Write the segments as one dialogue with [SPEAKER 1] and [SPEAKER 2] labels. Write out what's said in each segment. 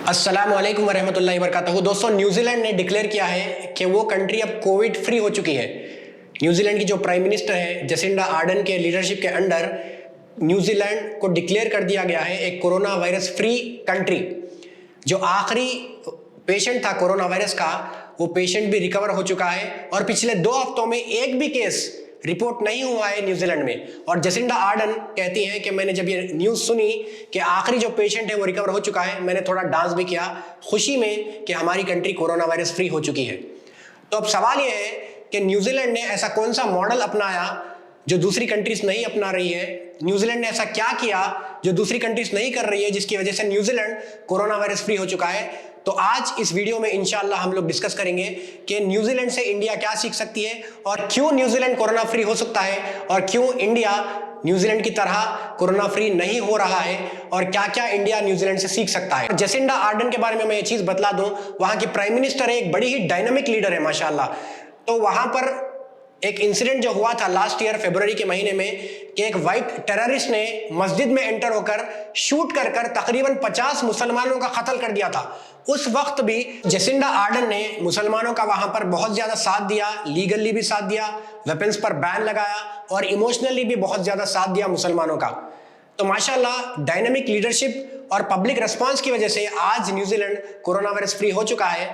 [SPEAKER 1] अस्सलाम वालेकुम वरहमतुल्लाहि वबरकातुहू। दोस्तों, न्यूजीलैंड ने डिक्लेयर किया है कि वो कंट्री अब कोविड फ्री हो चुकी है। न्यूजीलैंड की जो प्राइम मिनिस्टर है जेसिंडा आर्डन के लीडरशिप के अंडर न्यूजीलैंड को डिक्लेयर कर दिया गया है एक कोरोना वायरस फ्री कंट्री। जो आखिरी पेशेंट था कोरोना वायरस का, वो पेशेंट भी रिकवर हो चुका है और पिछले 2 हफ्तों में एक भी केस रिपोर्ट नहीं हुआ है न्यूजीलैंड में। और जेसिंडा आर्डन कहती हैं कि मैंने जब ये न्यूज़ सुनी कि आखिरी जो पेशेंट है वो रिकवर हो चुका है, मैंने थोड़ा डांस भी किया खुशी में कि हमारी कंट्री कोरोना वायरस फ्री हो चुकी है। तो अब सवाल ये है कि न्यूजीलैंड ने ऐसा कौन सा मॉडल अपनाया जो दूसरी कंट्रीज नहीं अपना रही है। न्यूजीलैंड ने ऐसा क्या किया जो दूसरी कंट्रीज नहीं कर रही है, जिसकी वजह से न्यूजीलैंड कोरोना वायरस फ्री हो चुका है। तो आज इस वीडियो में इंशाअल्लाह हम लोग डिस्कस करेंगे कि न्यूजीलैंड से इंडिया क्या सीख सकती है और क्यों न्यूजीलैंड कोरोना फ्री हो सकता है और क्यों इंडिया न्यूजीलैंड की तरह कोरोना फ्री नहीं हो रहा है और क्या क्या इंडिया न्यूजीलैंड से सीख सकता है। जेसिंडा आर्डन के बारे में मैं ये चीज बतला दूं, वहां की प्राइम मिनिस्टर है, एक बड़ी ही डायनामिक लीडर है माशाल्लाह। तो वहां पर एक इंसिडेंट जो हुआ था लास्ट ईयर फरवरी के महीने में कि एक वाइट टेररिस्ट ने मस्जिद में एंटर होकर शूट कर तकरीबन 50 मुसलमानों का कत्ल कर दिया था। उस वक्त भी जेसिंडा आर्डन ने मुसलमानों का वहां पर बहुत ज्यादा साथ दिया, लीगली भी साथ दिया, वेपन्स पर बैन लगाया और इमोशनली भी बहुत ज्यादा साथ दिया मुसलमानों का। तो माशाल्लाह डायनामिक लीडरशिप और पब्लिक रिस्पांस की वजह से आज न्यूजीलैंड कोरोना वायरस फ्री हो चुका है।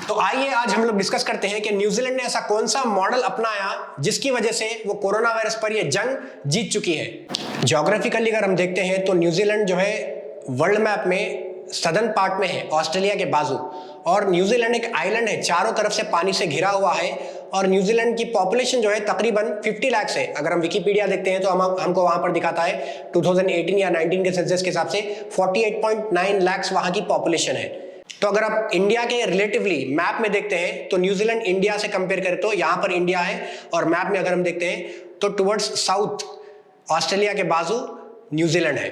[SPEAKER 1] तो आइए आज हम लोग डिस्कस करते हैं कि न्यूजीलैंड ने ऐसा कौन सा मॉडल अपनाया जिसकी वजह से वो कोरोना वायरस पर ये जंग जीत चुकी है। ज्योग्राफिकली अगर हम देखते हैं तो न्यूजीलैंड जो है वर्ल्ड मैप में सदर्न पार्ट में है, ऑस्ट्रेलिया के बाजू। और न्यूजीलैंड एक आइलैंड है, चारों तरफ से पानी से घिरा हुआ है। और न्यूजीलैंड की पॉपुलेशन जो है तकरीबन 50 लाख है। अगर हम विकिपीडिया देखते हैं तो हमको वहां पर दिखाता है 2018 या 19 के सेंसस के हिसाब से 48.9 लाख वहां की पॉपुलेशन है। तो अगर आप इंडिया के रिलेटिवली मैप में देखते हैं तो न्यूजीलैंड इंडिया से कंपेयर करें तो यहाँ पर इंडिया है और मैप में अगर हम देखते हैं तो टुवर्ड्स साउथ ऑस्ट्रेलिया के बाजू न्यूजीलैंड है।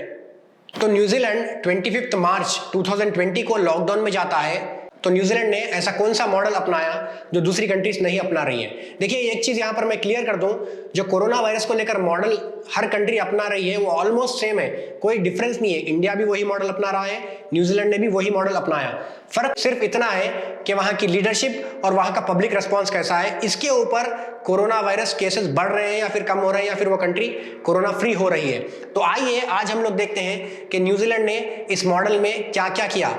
[SPEAKER 1] तो न्यूजीलैंड 25 मार्च 2020 को लॉकडाउन में जाता है। तो न्यूजीलैंड ने ऐसा कौन सा मॉडल अपनाया जो दूसरी कंट्रीज नहीं अपना रही है। देखिए एक चीज यहां पर मैं क्लियर कर दूं, जो कोरोना वायरस को लेकर मॉडल हर कंट्री अपना रही है वो ऑलमोस्ट सेम है, कोई डिफरेंस नहीं है। इंडिया भी वही मॉडल अपना रहा है, न्यूजीलैंड ने भी वही मॉडल अपनाया। फर्क सिर्फ इतना है कि वहां की लीडरशिप और वहां का पब्लिक रिस्पॉन्स कैसा है, इसके ऊपर कोरोना वायरस केसेस बढ़ रहे हैं या फिर कम हो रहे हैं या फिर वो कंट्री कोरोना फ्री हो रही है। तो आइए आज हम लोग देखते हैं कि न्यूजीलैंड ने इस मॉडल में क्या क्या किया।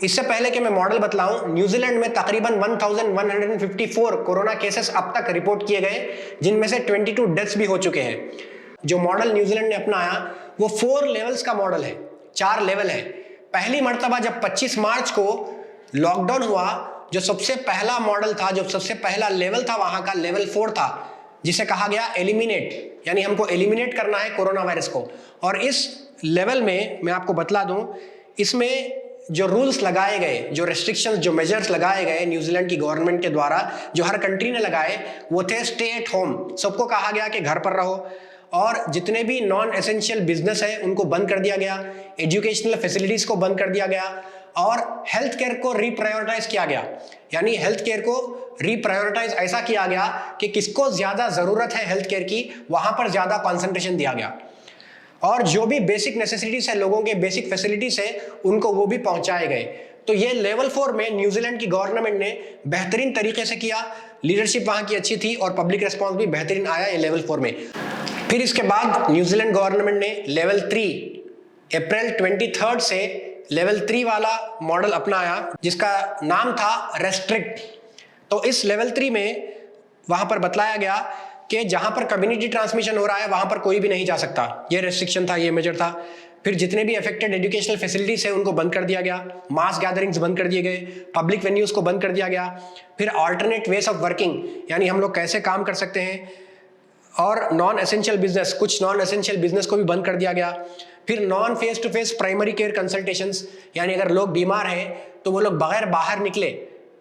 [SPEAKER 1] इससे पहले कि मैं मॉडल बतलाऊं, न्यूजीलैंड में तकरीबन 1154 कोरोना केसेस अब तक रिपोर्ट किए गए, जिनमें से 22 डेथ्स भी हो चुके हैं। जो मॉडल न्यूजीलैंड ने अपनाया वो 4 लेवल्स का मॉडल है, 4 लेवल है। पहली मर्तबा जब 25 मार्च को लॉकडाउन हुआ, जो सबसे पहला मॉडल था, जो सबसे पहला लेवल था वहां का लेवल 4 था, जिसे कहा गया एलिमिनेट, यानी हमको एलिमिनेट करना है कोरोना वायरस को। और इस लेवल में मैं आपको बतला दूं, इसमें जो रूल्स लगाए गए, जो रेस्ट्रिक्शंस, जो मेजर्स लगाए गए न्यूजीलैंड की गवर्नमेंट के द्वारा, जो हर कंट्री ने लगाए, वो थे स्टे एट होम। सबको कहा गया कि घर पर रहो और जितने भी नॉन एसेंशियल बिजनेस है उनको बंद कर दिया गया, एजुकेशनल फैसिलिटीज को बंद कर दिया गया और हेल्थ केयर को रीप्रायोरिटाइज किया गया। यानी हेल्थ केयर को रीप्रायोरिटाइज ऐसा किया गया कि किसको ज्यादा जरूरत है हेल्थ केयर की, वहां पर ज्यादा कॉन्सेंट्रेशन दिया गया। और जो भी बेसिक नेसेसिटीज है, लोगों के बेसिक फैसिलिटीज है, उनको वो भी पहुंचाए गए। तो ये लेवल 4 में न्यूजीलैंड की गवर्नमेंट ने बेहतरीन तरीके से किया, लीडरशिप वहां की अच्छी थी और पब्लिक रिस्पॉन्स भी बेहतरीन आया ये लेवल 4 में। फिर इसके बाद न्यूजीलैंड गवर्नमेंट ने लेवल 3 अप्रैल 23 से लेवल 3 वाला मॉडल अपनाया, जिसका नाम था रेस्ट्रिक्ट। तो इस लेवल 3 में वहां पर बतलाया गया कि जहां पर कम्युनिटी ट्रांसमिशन हो रहा है वहां पर कोई भी नहीं जा सकता। ये रेस्ट्रिक्शन था, ये मेजर था। फिर जितने भी अफेक्टेड एजुकेशनल फैसिलिटीज है उनको बंद कर दिया गया, मास गैदरिंग्स बंद कर दिए गए, पब्लिक वेन्यूज को बंद कर दिया गया। फिर अल्टरनेट वेज ऑफ वर्किंग, यानी हम लोग कैसे काम कर सकते हैं, और नॉन एसेंशियल बिजनेस, कुछ नॉन एसेंशियल बिजनेस को भी बंद कर दिया गया। फिर non face to face primary care consultations, यानी अगर लोग बीमार हैं तो वो लोग बगैर बाहर निकले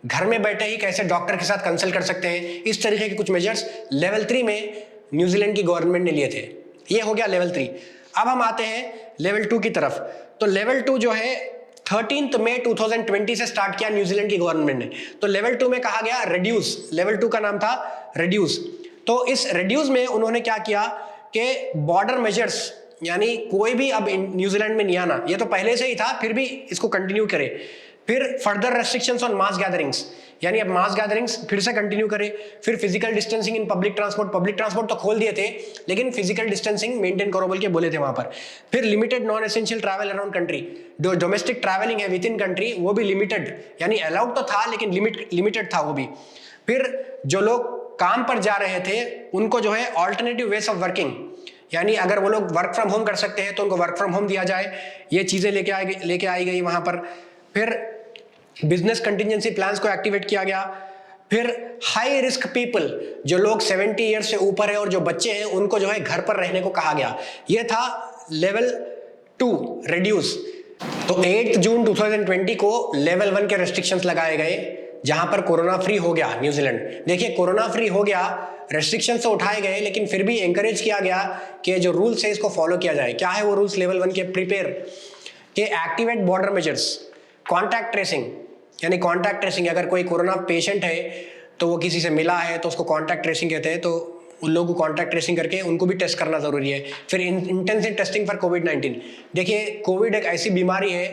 [SPEAKER 1] घर में बैठे ही कैसे डॉक्टर के साथ कंसल्ट कर सकते हैं। इस तरीके के कुछ मेजर्स लेवल 3 में न्यूजीलैंड की गवर्नमेंट ने लिए थे। ये हो गया लेवल 3। अब हम आते हैं लेवल 2 की तरफ। तो लेवल 2 जो है 13 मई 2020 से स्टार्ट किया न्यूजीलैंड की गवर्नमेंट ने। तो लेवल 2 में कहा गया रिड्यूस, लेवल 2 का नाम था रिड्यूस। तो इस रिड्यूस में उन्होंने क्या किया कि बॉर्डर मेजर्स यानी कोई भी अब न्यूजीलैंड में नहीं आना, ये तो पहले से ही था, फिर भी इसको कंटिन्यू करे। फिर further restrictions on mass gatherings, यानी अब मास गैदरिंग्स फिर से कंटिन्यू करे। फिर physical distancing in public transport तो खोल दिए थे, लेकिन फिजिकल डिस्टेंसिंग मेंटेन करो बोल के बोले थे वहां पर। फिर limited non essential travel around country, जो डोमेस्टिक ट्रैवलिंग है विद इन कंट्री वो भी लिमिटेड, यानी अलाउड तो था लेकिन लिमिटेड था वो भी। फिर जो लोग काम पर जा रहे थे उनको जो है ऑल्टरनेटिव वेज ऑफ वर्किंग, यानी अगर वो लोग वर्क फ्रॉम होम कर सकते हैं तो उनको वर्क फ्रॉम होम दिया जाए, ये चीजें लेके आई गई वहां पर। फिर बिजनेस कंटिजेंसी प्लान्स को एक्टिवेट किया गया। फिर हाई रिस्क पीपल, जो लोग 70 ईयर्स से ऊपर है और जो बच्चे हैं उनको जो है घर पर रहने को कहा गया। ये था लेवल 2 रिड्यूस। तो 8 जून 2020 को लेवल 1 के रेस्ट्रिक्शंस लगाए गए, जहां पर कोरोना फ्री हो गया न्यूजीलैंड। देखिए कोरोना फ्री हो गया, रेस्ट्रिक्शंस तो उठाए गए, लेकिन फिर भी एंकरेज किया गया कि जो रूल्स है इसको फॉलो किया जाए। क्या है वो रूल्स लेवल 1 के? प्रिपेयर के activate border measures, contact tracing, यानी कॉन्टैक्ट ट्रेसिंग, अगर कोई कोरोना पेशेंट है तो वो किसी से मिला है तो उसको कॉन्टैक्ट ट्रेसिंग कहते हैं, तो उन लोगों को कॉन्टैक्ट ट्रेसिंग करके उनको भी टेस्ट करना जरूरी है। फिर इंटेंसिव टेस्टिंग फॉर कोविड-19। देखिए कोविड एक ऐसी बीमारी है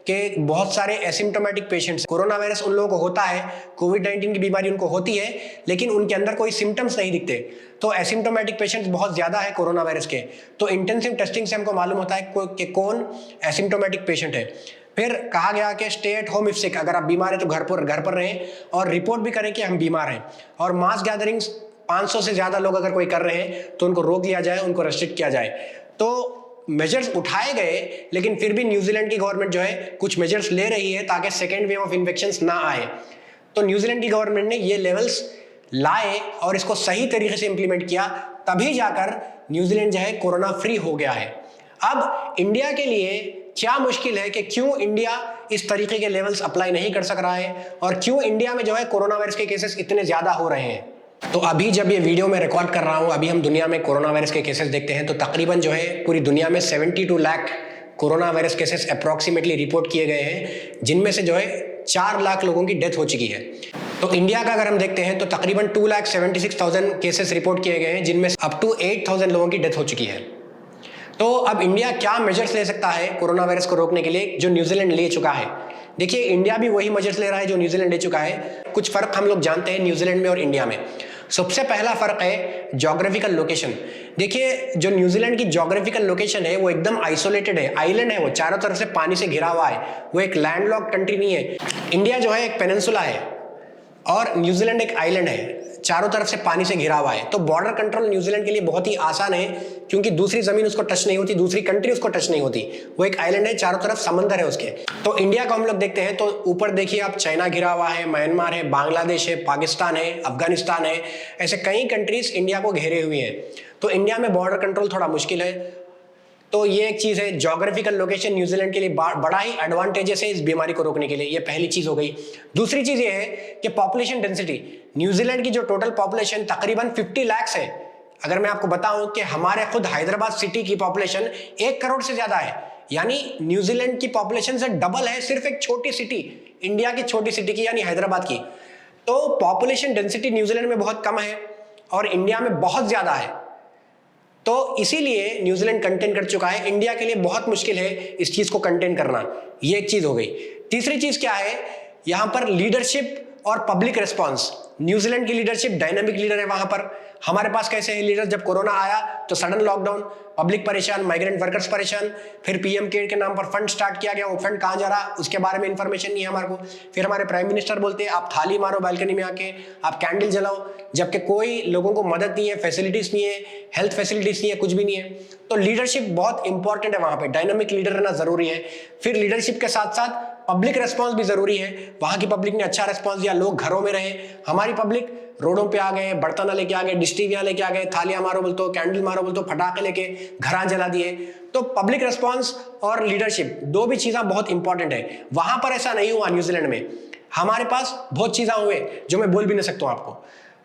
[SPEAKER 1] कि बहुत सारे एसिम्टोमेटिक पेशेंट्स, कोरोना वायरस उन लोगों को होता है, कोविड-19 की बीमारी उनको होती है, लेकिन उनके अंदर कोई सिम्टम्स नहीं दिखते। तो एसिम्टोमेटिक पेशेंट्स बहुत ज्यादा है कोरोना वायरस के। तो इंटेंसिव टेस्टिंग से हमको मालूम होता है कि कौन एसिम्टोमेटिक पेशेंट है। फिर कहा गया कि स्टे एट होम इफ सिक, अगर आप बीमार हैं तो घर पर रहें और रिपोर्ट भी करें कि हम बीमार हैं। और मास गैदरिंग्स 500 से ज्यादा लोग अगर कोई कर रहे हैं तो उनको रोक लिया जाए, उनको रेस्ट्रिक्ट किया जाए। तो मेजर्स उठाए गए, लेकिन फिर भी न्यूजीलैंड की गवर्नमेंट जो है कुछ मेजर्स ले रही है ताकि सेकेंड वेव ऑफ इन्फेक्शंस ना आए। तो न्यूजीलैंड की गवर्नमेंट ने ये लेवल्स लाए और इसको सही तरीके से इंप्लीमेंट किया, तभी जाकर न्यूजीलैंड जो है कोरोना फ्री हो गया है। अब इंडिया के लिए क्या मुश्किल है कि क्यों इंडिया इस तरीके के लेवल्स अप्लाई नहीं कर सक रहा है और क्यों इंडिया में जो है कोरोना वायरस के केसेस इतने ज्यादा हो रहे हैं। तो अभी जब ये वीडियो मैं रिकॉर्ड कर रहा हूं, अभी हम दुनिया में कोरोना वायरस के केसेस देखते हैं तो तकरीबन जो है पूरी दुनिया में 72 lakh corona virus cases approximately report किए गए हैं, जिनमें से जो है 4 लाख लोगों की डेथ हो चुकी है। तो इंडिया का अगर हम देखते हैं तो तकरीबन 2,76,000 केसेस रिपोर्ट किए गए हैं, जिनमें अप टू 8,000 लोगों की डेथ हो चुकी है। तो अब इंडिया क्या मेजर्स ले सकता है कोरोना वायरस को रोकने के लिए, जो न्यूजीलैंड ले चुका है? देखिए इंडिया भी वही मेजर्स ले रहा है जो न्यूजीलैंड ले चुका है। कुछ फर्क हम लोग जानते हैं न्यूजीलैंड में और इंडिया में। सबसे पहला फर्क है ज्योग्राफिकल लोकेशन। देखिए जो न्यूजीलैंड की ज्योग्राफिकल लोकेशन है वो एकदम आइसोलेटेड है, आइलैंड है, वो चारों तरफ से पानी से घिरा हुआ है, वो एक लैंडलॉक्ड कंट्री नहीं है। इंडिया जो है एक पेनिनसुला है और न्यूजीलैंड एक आइलैंड है, चारों तरफ से पानी से घिरा हुआ है। तो बॉर्डर कंट्रोल न्यूजीलैंड के लिए बहुत ही आसान है, क्योंकि दूसरी जमीन उसको टच नहीं होती, दूसरी कंट्री उसको टच नहीं होती, वो एक आइलैंड है, चारों तरफ समंदर है उसके। तो इंडिया को हम लोग देखते हैं तो ऊपर देखिए आप, चाइना घिरा हुआ है, म्यांमार है, बांग्लादेश है, पाकिस्तान है, अफगानिस्तान है, ऐसे कई कंट्रीज इंडिया को घेरे हुए हैं। तो इंडिया में बॉर्डर कंट्रोल थोड़ा मुश्किल है। तो ये एक चीज है, ज्योग्राफिकल लोकेशन न्यूजीलैंड के लिए बड़ा ही एडवांटेजेस है इस बीमारी को रोकने के लिए। ये पहली चीज हो गई। दूसरी चीज ये है कि पॉपुलेशन डेंसिटी, न्यूजीलैंड की जो टोटल पॉपुलेशन तकरीबन 50 लाख है। अगर मैं आपको बताऊं कि हमारे खुद हैदराबाद सिटी की पॉपुलेशन 1 करोड़ से ज्यादा है, यानी न्यूजीलैंड की पॉपुलेशन से डबल है सिर्फ एक छोटी सिटी, इंडिया की छोटी सिटी की, यानी हैदराबाद की। तो पॉपुलेशन डेंसिटी न्यूजीलैंड में बहुत कम है और इंडिया में बहुत ज्यादा है। तो इसीलिए न्यूजीलैंड कंटेन कर चुका है। इंडिया के लिए बहुत मुश्किल है इस चीज को कंटेन करना। ये एक चीज हो गई। तीसरी चीज क्या है, यहां पर लीडरशिप और पब्लिक रिस्पांस। न्यूजीलैंड की लीडरशिप डायनामिक लीडर है वहां पर। हमारे पास कैसे है लीडर, जब कोरोना आया तो सडन लॉकडाउन, पब्लिक परेशान, माइग्रेंट वर्कर्स परेशान, फिर पीएम केयर के नाम पर फंड स्टार्ट किया गया, वो फंड कहां जा रहा उसके बारे में इंफॉर्मेशन नहीं है हमारे को। फिर हमारे प्राइम मिनिस्टर बोलते हैं आप थाली मारो बालकनी में आके, आप कैंडल जलाओ, जबकि कोई लोगों को मदद नहीं है, फैसिलिटीज नहीं है, हेल्थ फैसिलिटीज नहीं है, कुछ भी नहीं है। तो लीडरशिप बहुत इंपॉर्टेंट है वहां पे, डायनामिक लीडर रहना जरूरी है। फिर लीडरशिप के साथ साथ पब्लिक रेस्पॉन्स भी जरूरी है। वहां की पब्लिक ने अच्छा रेस्पॉन्स दिया, लोग घरों में रहे। हमारी पब्लिक रोडों पे आ गए, बर्तन लेके आ गए, डिस्टिवियां लेके आ गए, थालियां मारो बोलते हो, कैंडल मारो बोलते हो, फटाखे लेके घर जला दिए। तो पब्लिक रेस्पॉन्स और लीडरशिप दो भी चीजें बहुत इंपॉर्टेंट है। वहां पर ऐसा नहीं हुआ न्यूजीलैंड में। हमारे पास बहुत चीजें हुए जो मैं बोल भी नहीं सकता हूं आपको।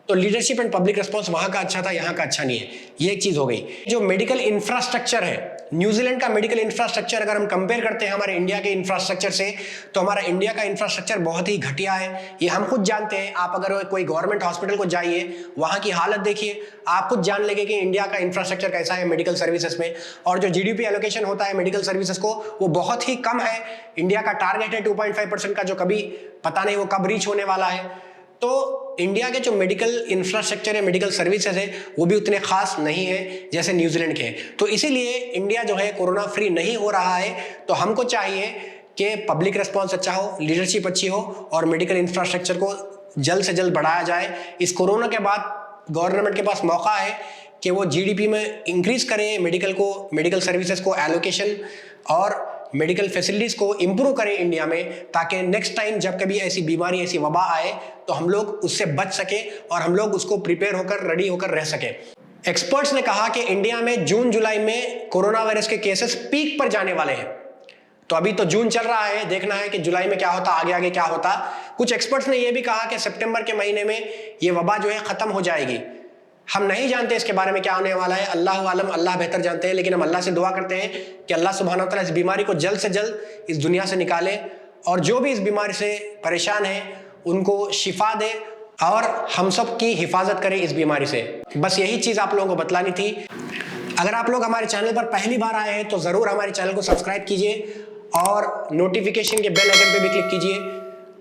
[SPEAKER 1] तो लीडरशिप एंड पब्लिक रेस्पॉन्स वहां का अच्छा था, यहाँ का अच्छा नहीं है। ये एक चीज हो गई। जो मेडिकल इंफ्रास्ट्रक्चर है न्यूजीलैंड का मेडिकल इंफ्रास्ट्रक्चर अगर हम कंपेयर करते हैं हमारे इंडिया के इंफ्रास्ट्रक्चर से, तो हमारा इंडिया का इंफ्रास्ट्रक्चर बहुत ही घटिया है। ये हम खुद जानते हैं। आप अगर कोई गवर्नमेंट हॉस्पिटल को जाइए, वहाँ की हालत देखिए, आप खुद जान लेंगे कि इंडिया का इंफ्रास्ट्रक्चर कैसा है मेडिकल सर्विसेज में। और जो जीडीपी एलोकेशन होता है मेडिकल सर्विसेज को, वो बहुत ही कम है। इंडिया का टारगेट है 2.5% का, जो कभी पता नहीं वो कब रीच होने वाला है। तो इंडिया के जो मेडिकल इंफ्रास्ट्रक्चर है, मेडिकल सर्विसेज है, वो भी उतने खास नहीं है जैसे न्यूजीलैंड के। तो इसीलिए इंडिया जो है कोरोना फ्री नहीं हो रहा है। तो हमको चाहिए कि पब्लिक रिस्पॉन्स अच्छा हो, लीडरशिप अच्छी हो और मेडिकल इंफ्रास्ट्रक्चर को जल्द से जल्द बढ़ाया जाए। इस कोरोना के बाद गवर्नमेंट के पास मौका है कि वो जीडीपी में इंक्रीज करे, मेडिकल सर्विसेज को एलोकेशन और मेडिकल फैसिलिटीज को इंप्रूव करें इंडिया में, ताकि नेक्स्ट टाइम जब कभी ऐसी बीमारी, ऐसी वबा आए तो हम लोग उससे बच सके और हम लोग उसको प्रिपेयर होकर, रेडी होकर रह सके। एक्सपर्ट्स ने कहा कि इंडिया में जून जुलाई में कोरोना वायरस के केसेस पीक पर जाने वाले हैं। तो अभी तो जून चल रहा है, देखना है कि जुलाई में क्या होता, आगे आगे क्या होता। कुछ एक्सपर्ट्स ने यह भी कहा कि सितंबर के महीने में ये वबा जो है खत्म हो जाएगी। हम नहीं जानते इसके बारे में क्या होने वाला है, अल्लाह आलम, अल्लाह बेहतर जानते हैं। लेकिन हम अल्लाह से दुआ करते हैं कि अल्लाह सुब्हानहू व तआला इस बीमारी को जल्द से जल्द इस दुनिया से निकाले और जो भी इस बीमारी से परेशान है उनको शिफा दे और हम सब की हिफाजत करे इस बीमारी से। बस यही चीज़ आप लोगों को बतलानी थी। अगर आप लोग हमारे चैनल पर पहली बार आए हैं तो ज़रूर हमारे चैनल को सब्सक्राइब कीजिए और नोटिफिकेशन के बेल आइकन पे भी क्लिक कीजिए।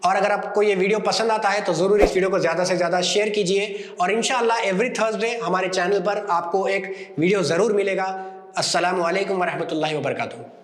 [SPEAKER 1] और अगर आपको ये वीडियो पसंद आता है तो ज़रूर इस वीडियो को ज़्यादा से ज़्यादा शेयर कीजिए। और इंशाअल्लाह एवरी थर्सडे हमारे चैनल पर आपको एक वीडियो ज़रूर मिलेगा। अस्सलामु अलैकुम वरहमतुल्लाहि वबरकातुहू।